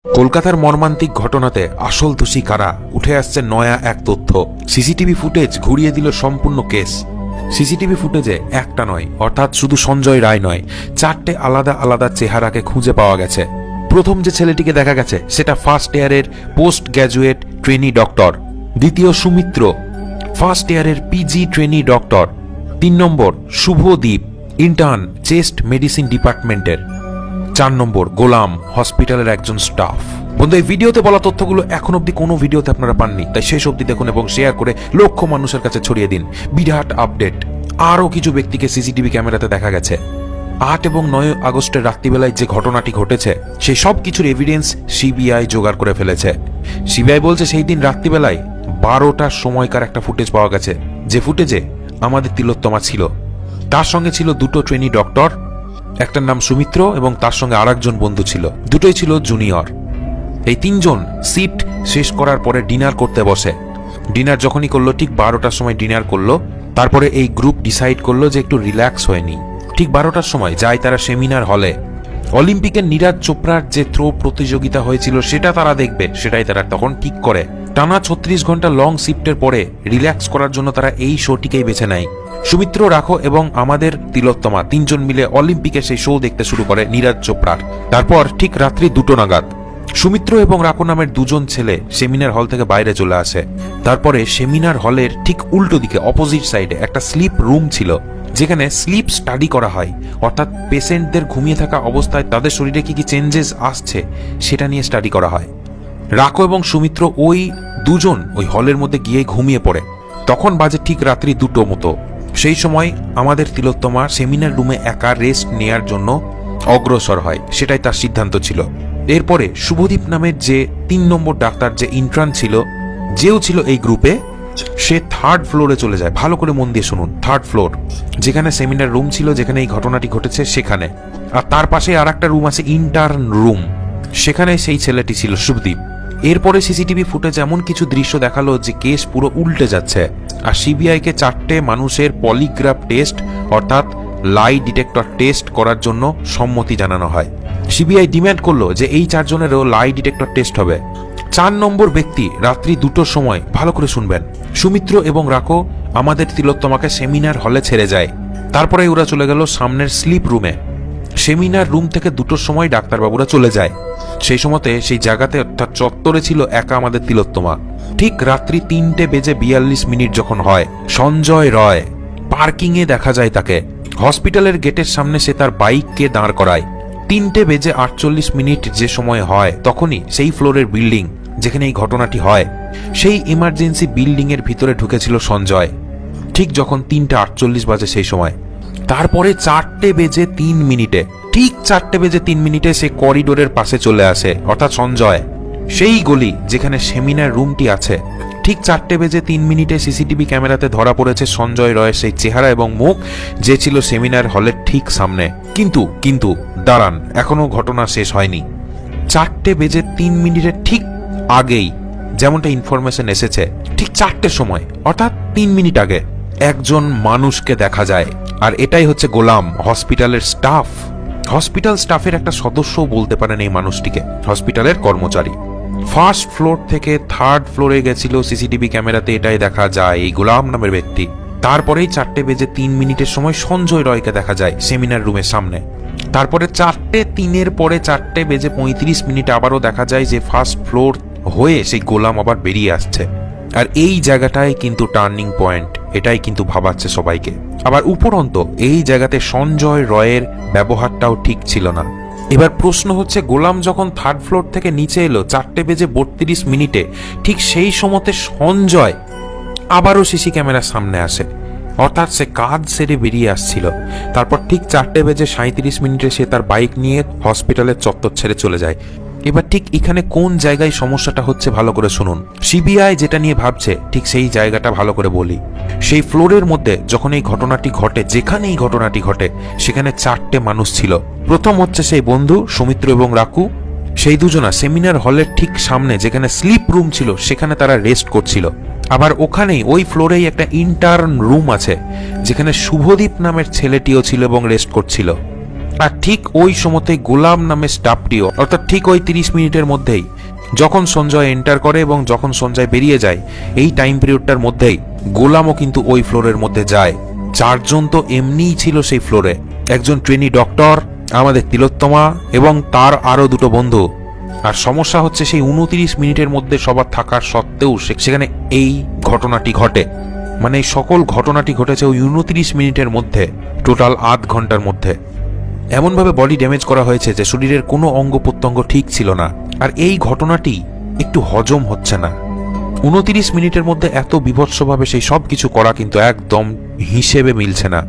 কলকাতার মর্মান্তিক ঘটনাতে আসল দোষী কারা, উঠে আসছে নয়া এক তথ্য। সিসিটিভি ফুটেজ ঘুরিয়ে দিল সম্পূর্ণ কেস। সিসিটিভি ফুটেজে একটা নয়, অর্থাৎ শুধু সঞ্জয় রায় নয়, 4টে আলাদা আলাদা চেহারাকে খুঁজে পাওয়া গেছে। প্রথম যে ছেলেটিকে দেখা গেছে সেটা ফার্স্ট ইয়ারের পোস্ট গ্র্যাজুয়েট ট্রেনি ডক্টর। দ্বিতীয় সুমিত্র, ফার্স্ট ইয়ারের পিজি ট্রেনি ডক্টর। 3 নম্বর শুভদীপ, ইন্টার্ন চেস্ট মেডিসিন ডিপার্টমেন্টের। 4 নম্বর গোলাম, হসপিটালের একজন স্টাফ। বন্ধু, এই ভিডিওতে বলা তথ্যগুলো এখন অব্দি কোনো ভিডিওতে আপনারা পাননি, তাই শেষ অব্দি দেখুন এবং শেয়ার করে লক্ষ মানুষের কাছে ছড়িয়ে দিন। বিরাট আপডেট, আরও কিছু ব্যক্তিকে সিসিটিভি ক্যামেরাতে দেখা গেছে। 8 এবং 9 আগস্টের রাত্রিবেলায় যে ঘটনাটি ঘটেছে সেই সব কিছুর এভিডেন্স সিবিআই জোগাড় করে ফেলেছে। সিবিআই বলছে সেই দিন রাত্রিবেলায় 12টার সময়কার একটা ফুটেজ পাওয়া গেছে, যে ফুটেজে আমাদের তিলোত্তমা ছিল। তার সঙ্গে ছিল 2টো ট্রেনি ডক্টর, একটার নাম সুমিত্র এবং তার সঙ্গে আরেকজন বন্ধু ছিল, দুটোই ছিল জুনিয়র। এই 3 জন শিফট শেষ করার পরে ডিনার করতে বসে। ডিনার যখনই করলো, ঠিক 12টার সময় ডিনার করলো। তারপরে এই গ্রুপ ডিসাইড করলো যে একটু রিল্যাক্স হয়ে নি। ঠিক 12টার সময় যায় তারা সেমিনার হলে। অলিম্পিকের নীরাজ চোপড়ার যে থ্রো প্রতিযোগিতা হয়েছিল সেটা তারা দেখবে, সেটাই তারা তখন ঠিক করে। টানা 36 ঘন্টা লং শিফটের পরে রিল্যাক্স করার জন্য তারা এই শোটিকেই বেছে নেয়। সুমিত্র, রাখো এবং আমাদের তিলোত্তমা 3 জন মিলে অলিম্পিকে সেই শো দেখতে শুরু করে নীরাজ চোপড়ার। তারপর ঠিক রাত্রি 2টো নাগাদ সুমিত্র এবং রাখো নামের 2 জন ছেলে সেমিনার হল থেকে বাইরে চলে আসে। তারপরে সেমিনার হলের ঠিক উল্টো দিকে অপোজিট সাইডে একটা স্লিপ রুম ছিল, যেখানে স্লিপ স্টাডি করা হয়, অর্থাৎ পেশেন্টদের ঘুমিয়ে থাকা অবস্থায় তাদের শরীরে কি কি চেঞ্জেস আসছে সেটা নিয়ে স্টাডি করা হয়। রাখো এবং সুমিত্র ওই 2 জন ওই হলের মধ্যে গিয়ে ঘুমিয়ে পড়ে। তখন বাজে ঠিক রাত্রি 2টো মতো। সেই সময় আমাদের তিলোত্তমা সেমিনার রুমে একা রেস্ট নেয়ার জন্য অগ্রসর হয়, সেটাই তার সিদ্ধান্ত ছিল। এরপরে শুভদীপ নামের যে 3 নম্বর ডাক্তার, যে ইন্টার্ন ছিল, যেও ছিল এই গ্রুপে, সে 3rd ফ্লোরে চলে যায়। ভালো করে মন দিয়ে শুনুন, 3rd ফ্লোর, যেখানে সেমিনার রুম ছিল, যেখানে এই ঘটনাটি ঘটেছে সেখানে। আর তার পাশে আর একটা রুম আছে ইন্টার্ন রুম, সেখানে সেই ছেলেটি ছিল শুভদীপ। এরপরে সিসিটিভি ফুটেজ এমন কিছু দৃশ্য দেখালো যে কেস পুরো উল্টে যাচ্ছে। আর সিবিআইকে 4টে মানুষের পলিগ্রাফ টেস্ট, অর্থাৎ লাই ডিটেক্টর টেস্ট করার জন্য সম্মতি জানানো হয়। সিবিআই ডিমান্ড করলো যে এই 4 জনেরও লাই ডিটেক্টর টেস্ট হবে। 4 নম্বর ব্যক্তি রাত্রি 2টোর সময়, ভালো করে শুনবেন, সুমিত্র এবং রাখো আমাদের তিলোত্তমাকে সেমিনার হলে ছেড়ে যায়। তারপরে ওরা চলে গেল সামনের স্লিপ রুমে। সেমিনার রুম থেকে 2টোর সময় ডাক্তারবাবুরা চলে যায়। সেই সময়তে সেই জায়গাতে, অর্থাৎ চত্বরে ছিল একা আমাদের তিলোত্তমা। ঠিক রাত্রি 3:42 যখন হয়, সঞ্জয় রয় পার্কিংয়ে দেখা যায় তাকে। হসপিটালের গেটের সামনে সে তার বাইককে দাঁড় করায়। 3:48 যে সময় হয়, তখনই সেই ফ্লোরের বিল্ডিং যেখানে এই ঘটনাটি হয়, সেই ইমার্জেন্সি বিল্ডিং এর ভিতরে ঢুকেছিল সঞ্জয়, ঠিক যখন 3:48 বাজে সেই সময়। তারপরে 4:03, ঠিক 4:03 সে করিডোরের পাশে চলে আসে, অর্থাৎ সঞ্জয়, সেই গলি যেখানে সেমিনার রুমটি আছে। ঠিক 4:03 সিসিটিভি ক্যামেরাতে ধরা পড়েছে সঞ্জয় রয়ের সেই চেহারা এবং মুখ, যে ছিল সেমিনার হলের ঠিক সামনে। কিন্তু দাঁড়ান, এখনো ঘটনা শেষ হয়নি। 4:03 ঠিক আগেই, যেমনটা ইনফরমেশন এসেছে, ঠিক 4টের সময়, অর্থাৎ 3 মিনিট আগে একজন মানুষকে দেখা যায়। আর এটাই হচ্ছে গোলাম, হসপিটালের স্টাফ। হসপিটাল স্টাফের একটা সদস্যও বলতে পারেন এই মানুষটিকে, হসপিটালের কর্মচারী। 1st ফ্লোর থেকে 3rd ফ্লোরে গেছিল সিসিটিভি ক্যামেরাতে, এটাই দেখা যায় এই গোলাম নামের ব্যক্তি। তারপরেই 4:03 সময় সঞ্জয় রয়কে দেখা যায় সেমিনার রুমের সামনে। তারপরে 4:03 পরে 4:35 আবারও দেখা যায় যে 1st ফ্লোর হয়ে সেই গোলাম আবার বেরিয়ে আসছে। আর এই জায়গাটাই কিন্তু টার্নিং পয়েন্ট, এটাই কিন্তু ভাবাচ্ছে সবাইকে। আবার উপরন্ত এই জায়গাতে সঞ্জয় রয়ের ব্যবহারটাও ঠিক ছিল না। এবার প্রশ্ন হচ্ছে, গোলাম যখন 3rd ফ্লোর থেকে নিচে এলো 4:32, ঠিক সেই সময়তে সঞ্জয় আবারও সিসি ক্যামেরার সামনে আসে, অর্থাৎ সে কাজ সেরে বেরিয়ে আসছিল। তারপর ঠিক 4:37 সে তার বাইক নিয়ে হসপিটালের চত্বর ছেড়ে চলে যায়। এবার ঠিক এখানে কোন জায়গায় সমস্যাটা হচ্ছে ভালো করে শুনুন। সিবিআই যেটা নিয়ে ভাবছে ঠিক সেই জায়গাটা ভালো করে বলি। সেই ফ্লোরের মধ্যে যখন এই ঘটনাটি ঘটে, যেখানে এই ঘটনাটি ঘটে, সেখানে 4টে মানুষ ছিল। প্রথম হচ্ছে সেই বন্ধু সুমিত্র এবং রাকু, সেই দুজনা সেমিনার হলের ঠিক সামনে যেখানে স্লিপ রুম ছিল সেখানে তারা রেস্ট করছিল। আবার ওখানেই ওই ফ্লোরেই একটা ইন্টার্ন রুম আছে, যেখানে শুভদীপ নামের ছেলেটিও ছিল এবং রেস্ট করছিল। আর ঠিক ওই সময়তেই গোলাম নামে স্টাফটিও, অর্থাৎ ঠিক ওই 30 মিনিটের মধ্যেই যখন সঞ্জয় এন্টার করে এবং যখন সঞ্জয় বেরিয়ে যায়, এই টাইম পিরিয়ডটার মধ্যেই গোলামও কিন্তু ওই ফ্লোরের মধ্যে যায়। 4 জন তো এমনিই ছিল সেই ফ্লোরে, একজন ট্রেনি ডক্টর, আমাদের তিলোত্তমা এবং তার আরো 2টো বন্ধু। আর সমস্যা হচ্ছে সেই 29 মিনিটের মধ্যে সবার থাকার সত্ত্বেও সেখানে এই ঘটনাটি ঘটে। মানে এই সকল ঘটনাটি ঘটেছে ওই 29 মিনিটের মধ্যে, টোটাল আধ ঘন্টার মধ্যে। এমনভাবে বডি ড্যামেজ করা হয়েছে যে শরীরের কোনো অঙ্গ প্রত্যঙ্গ ঠিক ছিল না। আর এই ঘটনাটি একটু হজম হচ্ছে না। 29 মিনিটের মধ্যে এত বিভৎসভাবে সেই সব কিছু করা কিন্তু একদম হিসেবে মিলছে না।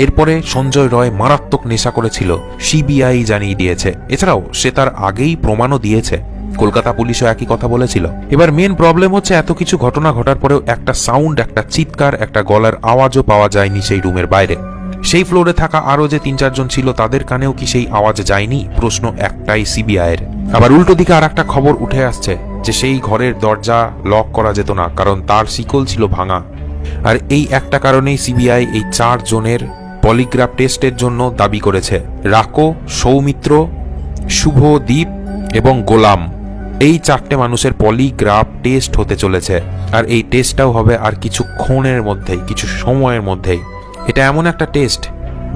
এরপরে সঞ্জয় রয় মারাত্মক নেশা করেছিল, সিবিআই জানিয়ে দিয়েছে। এছাড়াও সে তার আগেই প্রমাণও দিয়েছে, কলকাতা পুলিশও একই কথা বলেছিল। এবার মেন প্রবলেম হচ্ছে এত কিছু ঘটনা ঘটার পরেও একটা সাউন্ড, একটা চিৎকার, একটা গলার আওয়াজও পাওয়া যায়নি সেই রুমের বাইরে। সেই ফ্লোরে থাকা আরো যে 3-4 জন ছিল তাদের কানেও কি সেই আওয়াজ যায়নি? প্রশ্ন একটাই সিবিআইয়ের। আবার উল্টো দিকে আর একটা খবর উঠে আসছে যে সেই ঘরের দরজা লক করা যেত না, কারণ তার শিকল ছিল ভাঙা। আর এই একটা কারণেই সিবিআই এই 4 জনের পলিগ্রাফ টেস্টের জন্য দাবি করেছে। রাকো, সৌমিত্র, শুভদীপ এবং গোলাম, এই 4টে মানুষের পলিগ্রাফ টেস্ট হতে চলেছে। আর এই টেস্টটাও হবে আর কিছুক্ষণের মধ্যেই, কিছু সময়ের মধ্যেই। এটা এমন একটা টেস্ট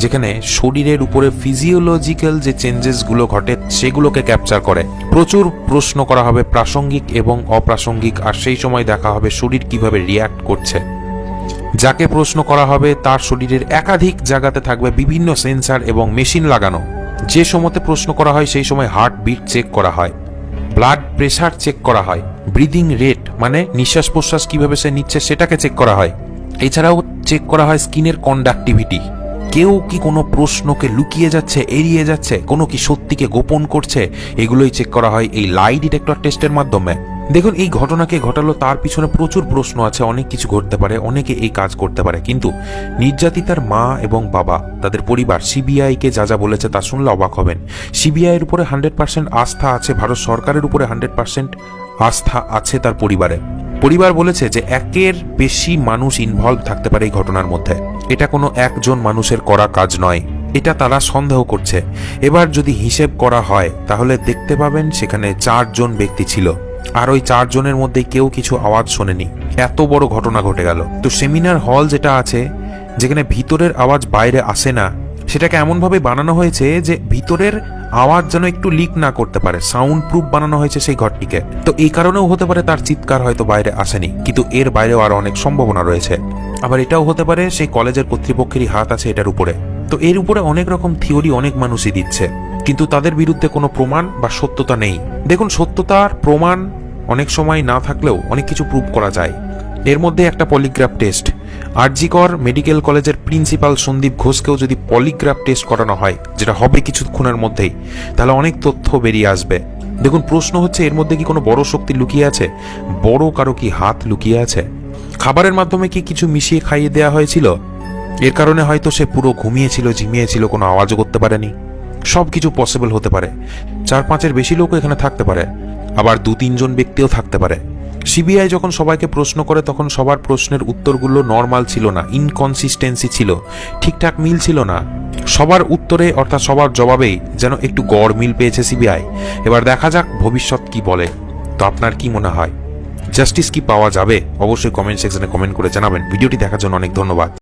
যেখানে শরীরের উপরে ফিজিওলজিক্যাল যে চেঞ্জেসগুলো ঘটে সেগুলোকে ক্যাপচার করে। প্রচুর প্রশ্ন করা হবে, প্রাসঙ্গিক এবং অপ্রাসঙ্গিক, আর সেই সময় দেখা হবে শরীর কিভাবে রিয়্যাক্ট করছে। যাকে প্রশ্ন করা হবে তার শরীরের একাধিক জায়গাতে থাকবে বিভিন্ন সেন্সার এবং মেশিন লাগানো। যে সময়তে প্রশ্ন করা হয় সেই সময় হার্ট বিট চেক করা হয়, ব্লাড প্রেশার চেক করা হয়, ব্রিদিং রেট মানে নিঃশ্বাস প্রশ্বাস কিভাবে সে নিচ্ছে সেটাকে চেক করা হয়। এছাড়াও চেক করা হয় স্কিনের কন্ডাক্টিভিটি, কেউ কি কোনো প্রশ্নকে লুকিয়ে যাচ্ছে, এড়িয়ে যাচ্ছে, কোনো কি সত্যিকে গোপন করছে, এগুলোই চেক করা হয় এই লাই ডিটেক্টর টেস্টের মাধ্যমে। দেখুন, এই ঘটনাকে ঘটালো তার পিছনে প্রচুর প্রশ্ন আছে, অনেক কিছু ঘটতে পারে, অনেকে এই কাজ করতে পারে। কিন্তু নির্যাতিতার মা এবং বাবা, তাদের পরিবার সিবিআইকে যা যা বলেছে তা শুনলে অবাক হবেন। সিবিআইয়ের উপরে 100% আস্থা আছে, ভারত সরকারের উপরে 100% আস্থা আছে তার পরিবারে। পরিবার বলেছে যে 1-এর বেশি মানুষ ইনভলভ থাকতে পারে এই ঘটনার মধ্যে। এটা কোনো একজন মানুষের করা কাজ নয়, এটা তারা সন্দেহ করছে। এবার যদি হিসেব করা হয় তাহলে দেখতে পাবেন সেখানে 4 জন ব্যক্তি ছিল, আর ওই 4 জনের মধ্যে কেউ কিছু আওয়াজ শোনেনি। এত বড় ঘটনা ঘটে গেল। তো সেমিনার হল যেটা আছে, যেখানে ভিতরের আওয়াজ বাইরে আসে না, সেটাকে এমনভাবে বানানো হয়েছে যে ভিতরের আওয়াজ যেন একটু লিক না করতে পারে, সাউন্ড প্রুফ বানানো হয়েছে সেই ঘরটিকে। তো এই কারণেও হতে পারে তার চিৎকার হয়তো বাইরে আসেনি, কিন্তু এর বাইরেও আরো অনেক সম্ভাবনা রয়েছে। আবার এটাও হতে পারে সেই কলেজের কর্তৃপক্ষেরই হাত আছে এটার উপরে। তো এর উপরে অনেক রকম থিওরি অনেক মানুষই দিচ্ছে, কিন্তু তাদের বিরুদ্ধে কোনো প্রমাণ বা সত্যতা নেই। দেখুন, সত্যতার প্রমাণ অনেক সময় না থাকলেও অনেক কিছু প্রুভ করা যায়। এর মধ্যে একটা পলিগ্রাফ টেস্ট, আরজিকর মেডিকেল কলেজের প্রিন্সিপাল সন্দীপ ঘোষকেও যদি পলিগ্রাফ টেস্ট করানো হয়, যেটা হবে কিছুক্ষণের মধ্যেই, তাহলে অনেক তথ্য বেরিয়ে আসবে। দেখুন, প্রশ্ন হচ্ছে এর মধ্যে কি কোনো বড় শক্তি লুকিয়ে আছে? বড় কারো কি হাত লুকিয়ে আছে? খাবারের মাধ্যমে কি কিছু মিশিয়ে খাইয়ে দেওয়া হয়েছিল? এর কারণে হয়তো সে পুরো ঘুমিয়েছিল, ঝিমিয়েছিল, কোনো আওয়াজও করতে পারেনি। সবকিছু পসিবল হতে পারে। 4-5-এর বেশি লোকও এখানে থাকতে পারে, আবার 2-3 জন ব্যক্তিও থাকতে পারে। সিবিআই যখন সবাইকে প্রশ্ন করে তখন সবার প্রশ্নের উত্তরগুলো নর্মাল ছিল না, ইনকনসিস্টেন্সি ছিল, ঠিকঠাক মিল ছিল না। সবার উত্তরে অর্থাৎ সবার জবাবেই যেন একটু গড় মিল পেয়েছে সিবিআই। এবার দেখা যাক ভবিষ্যৎ কি বলে। তো আপনার কি মনে হয়, জাস্টিস কি পাওয়া যাবে? অবশ্যই কমেন্ট সেকশনে কমেন্ট করে জানাবেন। ভিডিওটি দেখার জন্য অনেক ধন্যবাদ।